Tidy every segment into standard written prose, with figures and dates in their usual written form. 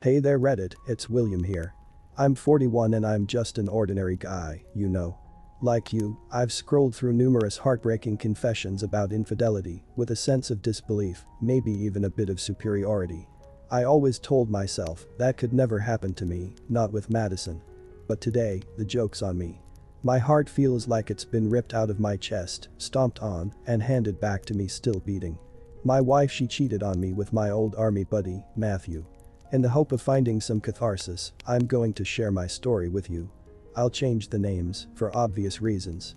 Hey there Reddit, it's William here. I'm 41 and I'm just an ordinary guy, you know. Like you, I've scrolled through numerous heartbreaking confessions about infidelity with a sense of disbelief, maybe even a bit of superiority. I always told myself that could never happen to me, not with Madison. But today, the joke's on me. My heart feels like it's been ripped out of my chest, stomped on, and handed back to me still beating. My wife, she cheated on me with my old army buddy, Matthew. In the hope of finding some catharsis, I'm going to share my story with you. I'll change the names, for obvious reasons.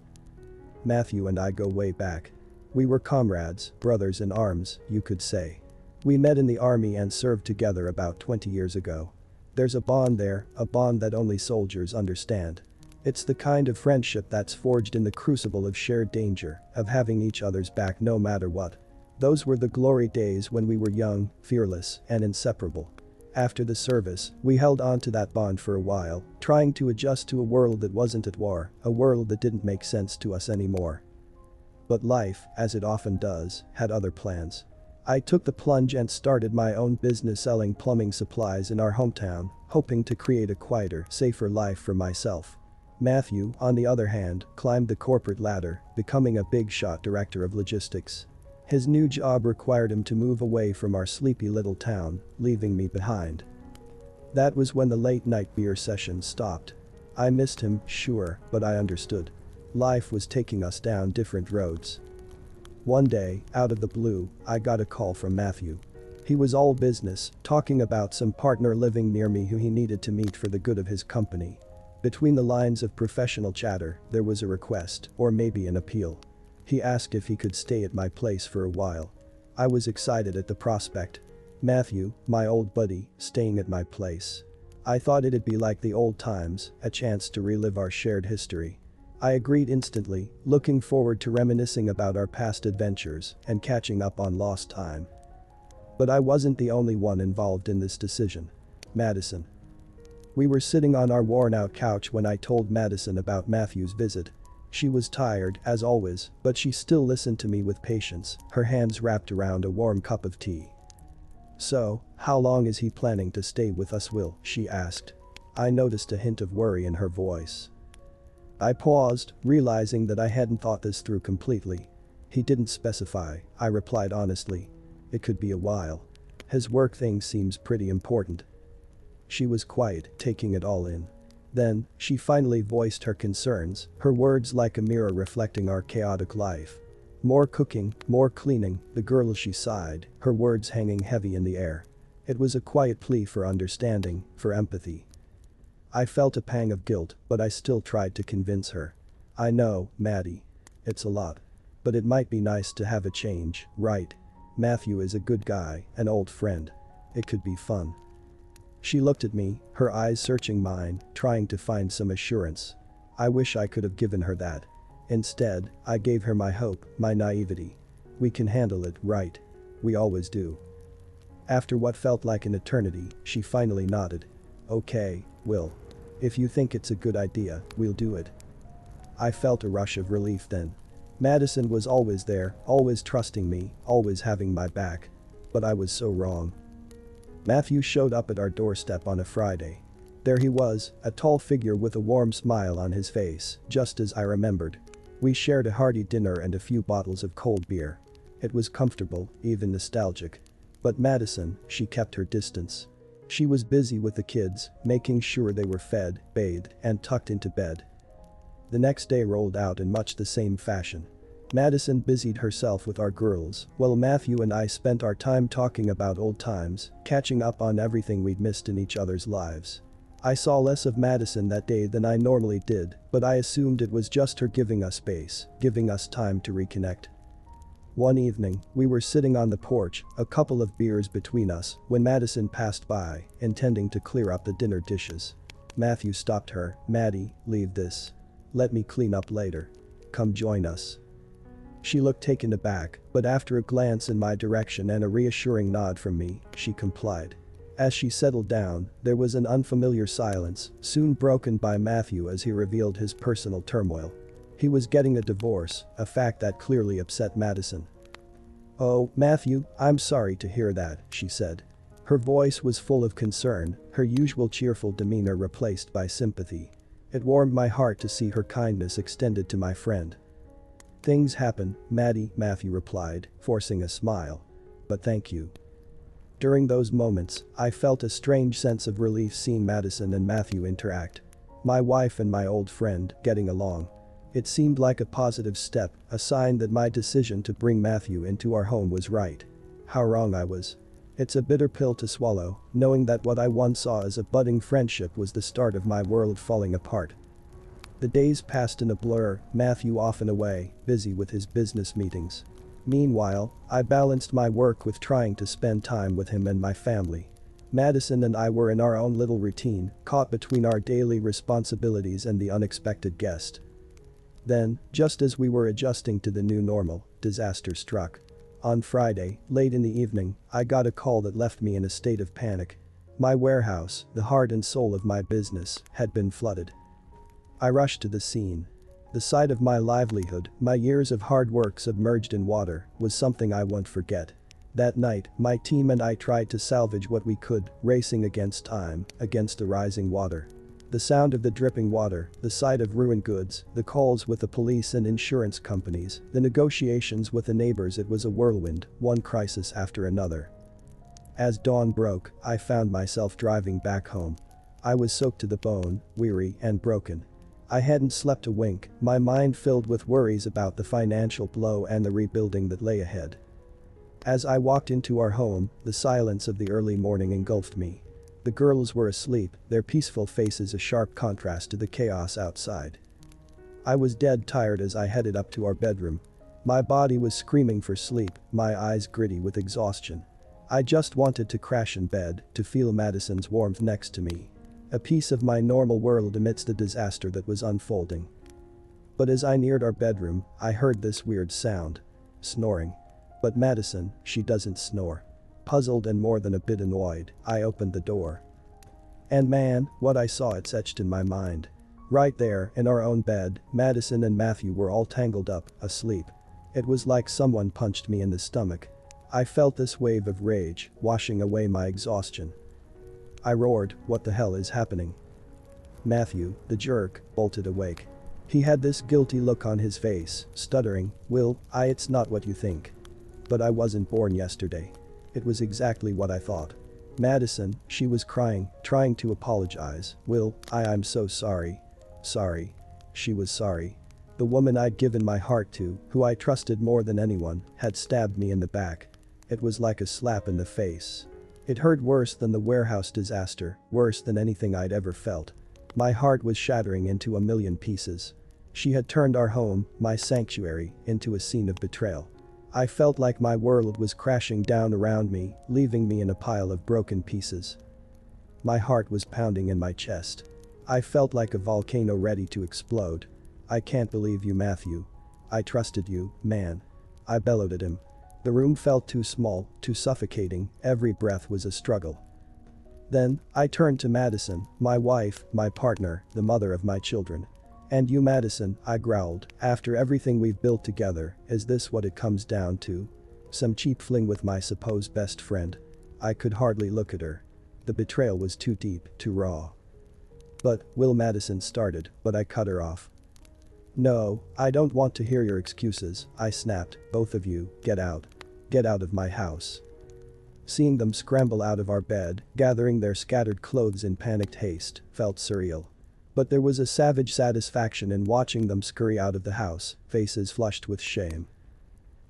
Matthew and I go way back. We were comrades, brothers in arms, you could say. We met in the army and served together about 20 years ago. There's a bond there, a bond that only soldiers understand. It's the kind of friendship that's forged in the crucible of shared danger, of having each other's back no matter what. Those were the glory days when we were young, fearless, and inseparable. After the service, we held on to that bond for a while, trying to adjust to a world that wasn't at war, a world that didn't make sense to us anymore. But life, as it often does, had other plans. I took the plunge and started my own business selling plumbing supplies in our hometown, hoping to create a quieter, safer life for myself. Matthew, on the other hand, climbed the corporate ladder, becoming a big-shot director of logistics. His new job required him to move away from our sleepy little town, leaving me behind. That was when the late-night beer sessions stopped. I missed him, sure, but I understood. Life was taking us down different roads. One day, out of the blue, I got a call from Matthew. He was all business, talking about some partner living near me who he needed to meet for the good of his company. Between the lines of professional chatter, there was a request, or maybe an appeal. He asked if he could stay at my place for a while. I was excited at the prospect. Matthew, my old buddy, staying at my place. I thought it'd be like the old times, a chance to relive our shared history. I agreed instantly, looking forward to reminiscing about our past adventures and catching up on lost time. But I wasn't the only one involved in this decision. Madison. We were sitting on our worn-out couch when I told Madison about Matthew's visit. She was tired, as always, but she still listened to me with patience, her hands wrapped around a warm cup of tea. "So, how long is he planning to stay with us, Will?" she asked. I noticed a hint of worry in her voice. I paused, realizing that I hadn't thought this through completely. "He didn't specify," I replied honestly. "It could be a while. His work thing seems pretty important." She was quiet, taking it all in. Then, she finally voiced her concerns, her words like a mirror reflecting our chaotic life. "More cooking, more cleaning," the girl, she sighed, her words hanging heavy in the air. It was a quiet plea for understanding, for empathy. I felt a pang of guilt, but I still tried to convince her. "I know, Maddie. It's a lot. But it might be nice to have a change, right? Matthew is a good guy, an old friend. It could be fun." She looked at me, her eyes searching mine, trying to find some assurance. I wish I could have given her that. Instead, I gave her my hope, my naivety. "We can handle it, right? We always do." After what felt like an eternity, she finally nodded. "Okay, Will. If you think it's a good idea, we'll do it." I felt a rush of relief then. Madison was always there, always trusting me, always having my back. But I was so wrong. Matthew showed up at our doorstep on a Friday. There he was, a tall figure with a warm smile on his face, just as I remembered. We shared a hearty dinner and a few bottles of cold beer. It was comfortable, even nostalgic. But Madison, she kept her distance. She was busy with the kids, making sure they were fed, bathed, and tucked into bed. The next day rolled out in much the same fashion. Madison busied herself with our girls, while Matthew and I spent our time talking about old times, catching up on everything we'd missed in each other's lives. I saw less of Madison that day than I normally did, but I assumed it was just her giving us space, giving us time to reconnect. One evening, we were sitting on the porch, a couple of beers between us, when Madison passed by, intending to clear up the dinner dishes. Matthew stopped her. "Maddie, leave this. Let me clean up later. Come join us." She looked taken aback, but after a glance in my direction and a reassuring nod from me, she complied. As she settled down, there was an unfamiliar silence, soon broken by Matthew as he revealed his personal turmoil. He was getting a divorce, a fact that clearly upset Madison. "Oh, Matthew, I'm sorry to hear that," she said. Her voice was full of concern, her usual cheerful demeanor replaced by sympathy. It warmed my heart to see her kindness extended to my friend. "Things happen, Maddie," Matthew replied, forcing a smile. "But thank you." During those moments, I felt a strange sense of relief seeing Madison and Matthew interact. My wife and my old friend getting along. It seemed like a positive step, a sign that my decision to bring Matthew into our home was right. How wrong I was. It's a bitter pill to swallow, knowing that what I once saw as a budding friendship was the start of my world falling apart. The days passed in a blur, Matthew often away, busy with his business meetings. Meanwhile, I balanced my work with trying to spend time with him and my family. Madison and I were in our own little routine, caught between our daily responsibilities and the unexpected guest. Then, just as we were adjusting to the new normal, disaster struck. On Friday, late in the evening, I got a call that left me in a state of panic. My warehouse, the heart and soul of my business, had been flooded. I rushed to the scene. The sight of my livelihood, my years of hard work submerged in water, was something I won't forget. That night, my team and I tried to salvage what we could, racing against time, against the rising water. The sound of the dripping water, the sight of ruined goods, the calls with the police and insurance companies, the negotiations with the neighbors, it was a whirlwind, one crisis after another. As dawn broke, I found myself driving back home. I was soaked to the bone, weary and broken. I hadn't slept a wink, my mind filled with worries about the financial blow and the rebuilding that lay ahead. As I walked into our home, the silence of the early morning engulfed me. The girls were asleep, their peaceful faces a sharp contrast to the chaos outside. I was dead tired as I headed up to our bedroom. My body was screaming for sleep, my eyes gritty with exhaustion. I just wanted to crash in bed, to feel Madison's warmth next to me. A piece of my normal world amidst the disaster that was unfolding. But as I neared our bedroom, I heard this weird sound. Snoring. But Madison, she doesn't snore. Puzzled and more than a bit annoyed, I opened the door. And man, what I saw, it's etched in my mind. Right there, in our own bed, Madison and Matthew were all tangled up, asleep. It was like someone punched me in the stomach. I felt this wave of rage, washing away my exhaustion. I roared, "What the hell is happening?" Matthew, the jerk, bolted awake. He had this guilty look on his face, stuttering, "It's not what you think. But I wasn't born yesterday. It was exactly what I thought." Madison, she was crying, trying to apologize. "I'm so sorry." Sorry. She was sorry. The woman I'd given my heart to, who I trusted more than anyone, had stabbed me in the back. It was like a slap in the face. It hurt worse than the warehouse disaster, worse than anything I'd ever felt. My heart was shattering into a million pieces. She had turned our home, my sanctuary, into a scene of betrayal. I felt like my world was crashing down around me, leaving me in a pile of broken pieces. My heart was pounding in my chest. I felt like a volcano ready to explode. "I can't believe you, Matthew. I trusted you, man." I bellowed at him. The room felt too small, too suffocating, every breath was a struggle. Then, I turned to Madison, my wife, my partner, the mother of my children. "And you, Madison," I growled, "after everything we've built together, is this what it comes down to? Some cheap fling with my supposed best friend?" I could hardly look at her. The betrayal was too deep, too raw. "But," Madison started, but I cut her off. "No, I don't want to hear your excuses," I snapped, "both of you, get out. Get out of my house." Seeing them scramble out of our bed, gathering their scattered clothes in panicked haste, felt surreal. But there was a savage satisfaction in watching them scurry out of the house, faces flushed with shame.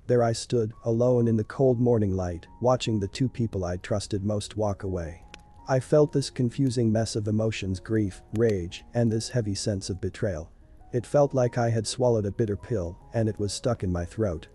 There I stood, alone in the cold morning light, watching the two people I'd trusted most walk away. I felt this confusing mess of emotions, grief, rage, and this heavy sense of betrayal. It felt like I had swallowed a bitter pill, and it was stuck in my throat.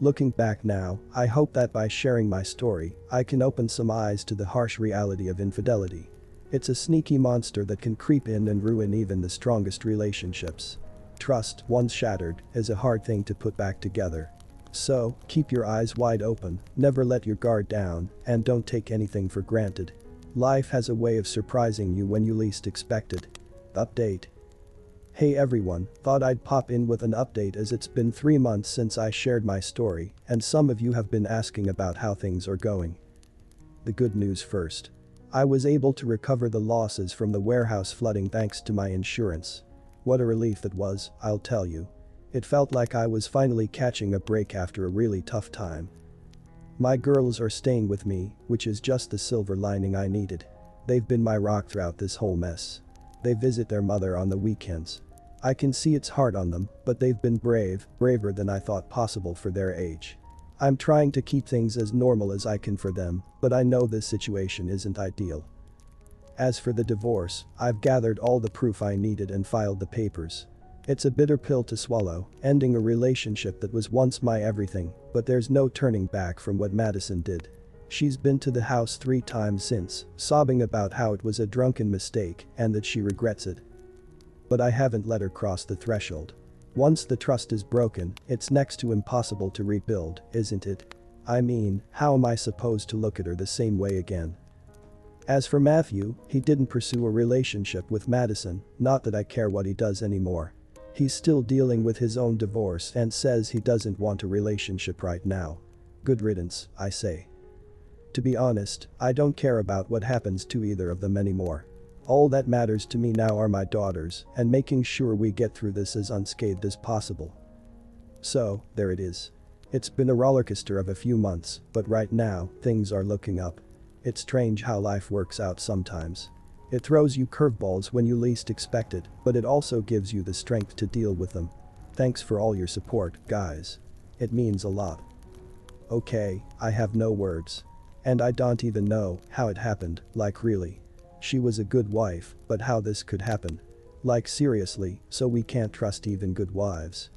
Looking back now, I hope that by sharing my story, I can open some eyes to the harsh reality of infidelity. It's a sneaky monster that can creep in and ruin even the strongest relationships. Trust, once shattered, is a hard thing to put back together. So, keep your eyes wide open, never let your guard down, and don't take anything for granted. Life has a way of surprising you when you least expect it. Update. Hey everyone, thought I'd pop in with an update as it's been 3 months since I shared my story, and some of you have been asking about how things are going. The good news first. I was able to recover the losses from the warehouse flooding thanks to my insurance. What a relief that was, I'll tell you. It felt like I was finally catching a break after a really tough time. My girls are staying with me, which is just the silver lining I needed. They've been my rock throughout this whole mess. They visit their mother on the weekends. I can see it's hard on them, but they've been braver than I thought possible for their age. I'm trying to keep things as normal as I can for them, but I know this situation isn't ideal. As for the divorce, I've gathered all the proof I needed and filed the papers. It's a bitter pill to swallow, ending a relationship that was once my everything, but there's no turning back from what Madison did. She's been to the house 3 times since, sobbing about how it was a drunken mistake and that she regrets it. But I haven't let her cross the threshold. Once the trust is broken, it's next to impossible to rebuild, isn't it? I mean, how am I supposed to look at her the same way again? As for Matthew, he didn't pursue a relationship with Madison, not that I care what he does anymore. He's still dealing with his own divorce and says he doesn't want a relationship right now. Good riddance, I say. To be honest, I don't care about what happens to either of them anymore. All that matters to me now are my daughters and making sure we get through this as unscathed as possible. So, there it is. It's been a rollercoaster of a few months, but right now, things are looking up. It's strange how life works out sometimes. It throws you curveballs when you least expect it, but it also gives you the strength to deal with them. Thanks for all your support, guys. It means a lot. Okay, I have no words. And I don't even know how it happened, like really. She was a good wife, but how this could happen? Like seriously, so we can't trust even good wives.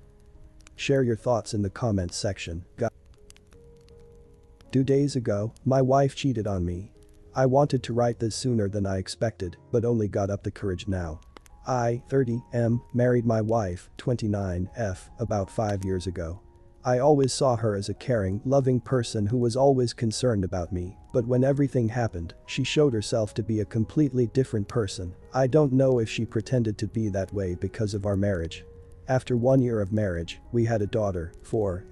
Share your thoughts in the comments section, guys. 2 days ago, my wife cheated on me. I wanted to write this sooner than I expected, but only got up the courage now. I, 30, married my wife, 29, about 5 years ago. I always saw her as a caring, loving person who was always concerned about me, but when everything happened, she showed herself to be a completely different person. I don't know if she pretended to be that way because of our marriage. After 1 year of marriage, we had a daughter, 4.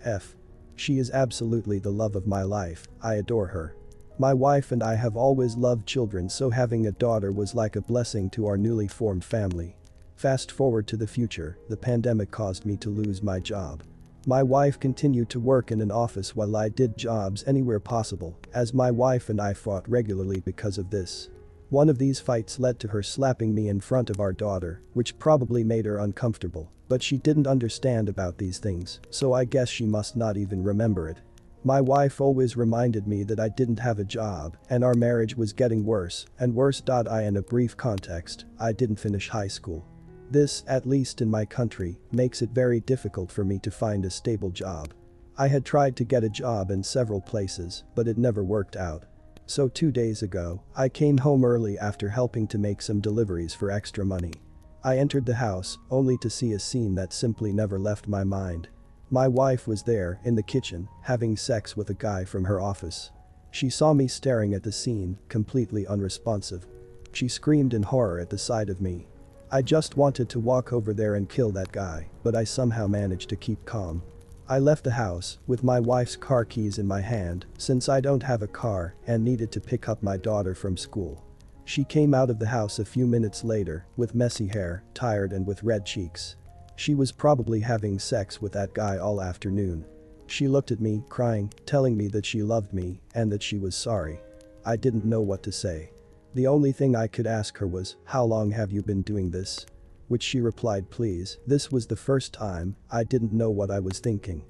She is absolutely the love of my life, I adore her. My wife and I have always loved children, so having a daughter was like a blessing to our newly formed family. Fast forward to the future, the pandemic caused me to lose my job. My wife continued to work in an office while I did jobs anywhere possible, as my wife and I fought regularly because of this. One of these fights led to her slapping me in front of our daughter, which probably made her uncomfortable, but she didn't understand about these things, so I guess she must not even remember it. My wife always reminded me that I didn't have a job and our marriage was getting worse and worse. In a brief context, I didn't finish high school. This, at least in my country, makes it very difficult for me to find a stable job. I had tried to get a job in several places, but it never worked out. So 2 days ago, I came home early after helping to make some deliveries for extra money. I entered the house, only to see a scene that simply never left my mind. My wife was there, in the kitchen, having sex with a guy from her office. She saw me staring at the scene, completely unresponsive. She screamed in horror at the sight of me. I just wanted to walk over there and kill that guy, but I somehow managed to keep calm. I left the house, with my wife's car keys in my hand, since I don't have a car and needed to pick up my daughter from school. She came out of the house a few minutes later, with messy hair, tired and with red cheeks. She was probably having sex with that guy all afternoon. She looked at me, crying, telling me that she loved me and that she was sorry. I didn't know what to say. The only thing I could ask her was, "How long have you been doing this?" Which she replied, "Please." This was the first time I didn't know what I was thinking.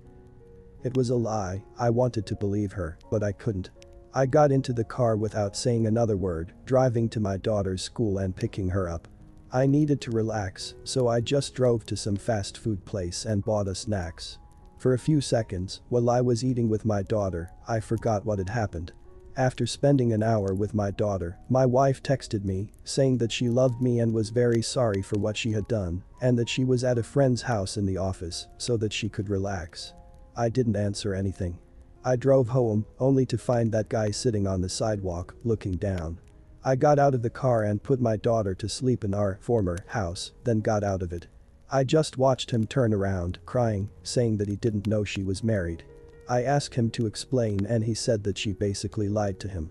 It was a lie. I wanted to believe her, but I couldn't. I got into the car without saying another word, driving to my daughter's school and picking her up. I needed to relax, so I just drove to some fast food place and bought us snacks. For a few seconds, while I was eating with my daughter, I forgot what had happened. After spending an hour with my daughter, my wife texted me, saying that she loved me and was very sorry for what she had done, and that she was at a friend's house in the office, so that she could relax. I didn't answer anything. I drove home, only to find that guy sitting on the sidewalk, looking down. I got out of the car and put my daughter to sleep in our former house, then got out of it. I just watched him turn around, crying, saying that he didn't know she was married. I asked him to explain and he said that she basically lied to him.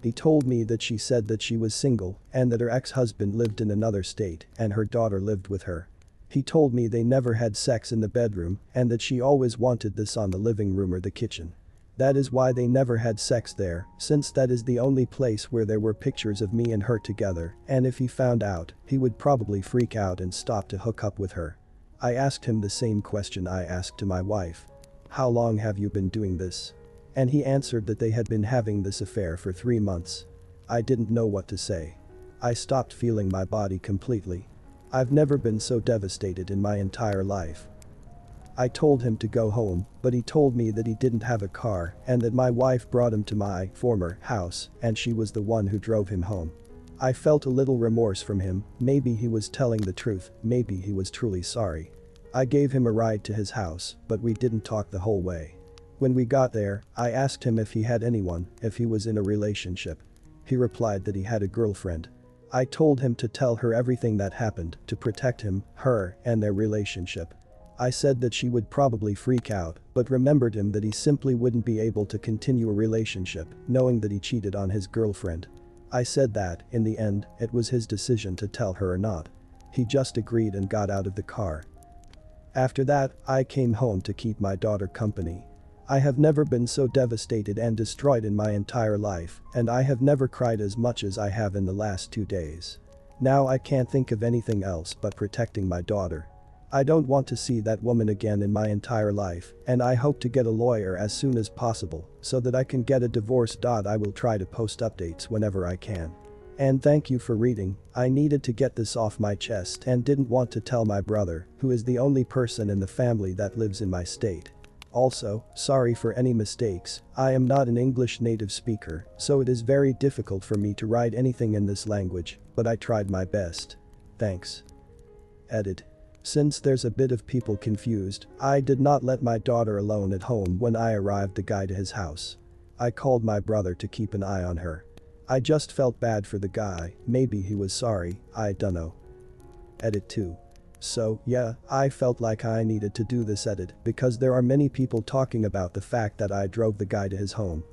He told me that she said that she was single and that her ex-husband lived in another state and her daughter lived with her. He told me they never had sex in the bedroom and that she always wanted this on the living room or the kitchen. That is why they never had sex there, since that is the only place where there were pictures of me and her together, and if he found out, he would probably freak out and stop to hook up with her. I asked him the same question I asked to my wife. How long have you been doing this? And he answered that they had been having this affair for 3 months. I didn't know what to say. I stopped feeling my body completely. I've never been so devastated in my entire life. I told him to go home, but he told me that he didn't have a car and that my wife brought him to my former house and she was the one who drove him home. I felt a little remorse from him, maybe he was telling the truth, maybe he was truly sorry. I gave him a ride to his house, but we didn't talk the whole way. When we got there, I asked him if he had anyone, if he was in a relationship. He replied that he had a girlfriend. I told him to tell her everything that happened, to protect him, her, and their relationship. I said that she would probably freak out, but remembered him that he simply wouldn't be able to continue a relationship, knowing that he cheated on his girlfriend. I said that, in the end, it was his decision to tell her or not. He just agreed and got out of the car. After that, I came home to keep my daughter company. I have never been so devastated and destroyed in my entire life, and I have never cried as much as I have in the last 2 days. Now I can't think of anything else but protecting my daughter. I don't want to see that woman again in my entire life, and I hope to get a lawyer as soon as possible so that I can get a divorce. I will try to post updates whenever I can. And thank you for reading. I needed to get this off my chest and didn't want to tell my brother, who is the only person in the family that lives in my state. Also, sorry for any mistakes, I am not an English native speaker, so it is very difficult for me to write anything in this language, but I tried my best. Thanks. Edit. Since there's a bit of people confused, I did not let my daughter alone at home when I arrived the guy to his house. I called my brother to keep an eye on her. I just felt bad for the guy, maybe he was sorry, I dunno. Edit 2. So, yeah, I felt like I needed to do this edit because there are many people talking about the fact that I drove the guy to his home.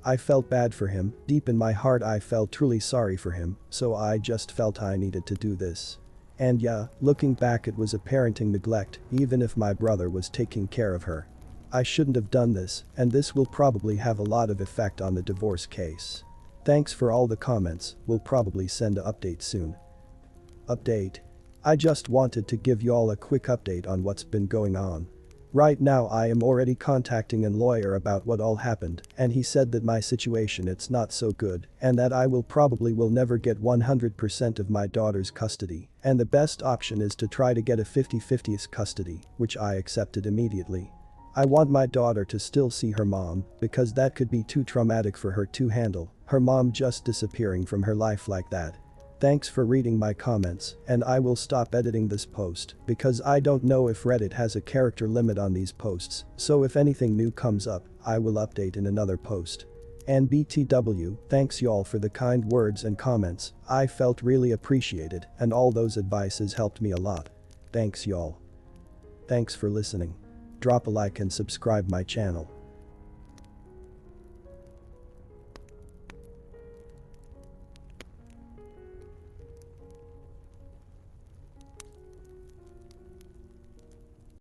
I felt bad for him, deep in my heart I felt truly sorry for him, so I just felt I needed to do this. And yeah, looking back it was a parenting neglect, even if my brother was taking care of her. I shouldn't have done this, and this will probably have a lot of effect on the divorce case. Thanks for all the comments, we'll probably send an update soon. Update. I just wanted to give y'all a quick update on what's been going on. Right now I am already contacting a lawyer about what all happened, and he said that my situation it's not so good and that I will never get 100% of my daughter's custody, and the best option is to try to get a 50-50 custody, which I accepted immediately. I want my daughter to still see her mom because that could be too traumatic for her to handle, her mom just disappearing from her life like that. Thanks for reading my comments, and I will stop editing this post because I don't know if Reddit has a character limit on these posts, so if anything new comes up, I will update in another post. And BTW, thanks y'all for the kind words and comments, I felt really appreciated and all those advices helped me a lot. Thanks y'all. Thanks for listening. Drop a like and subscribe my channel.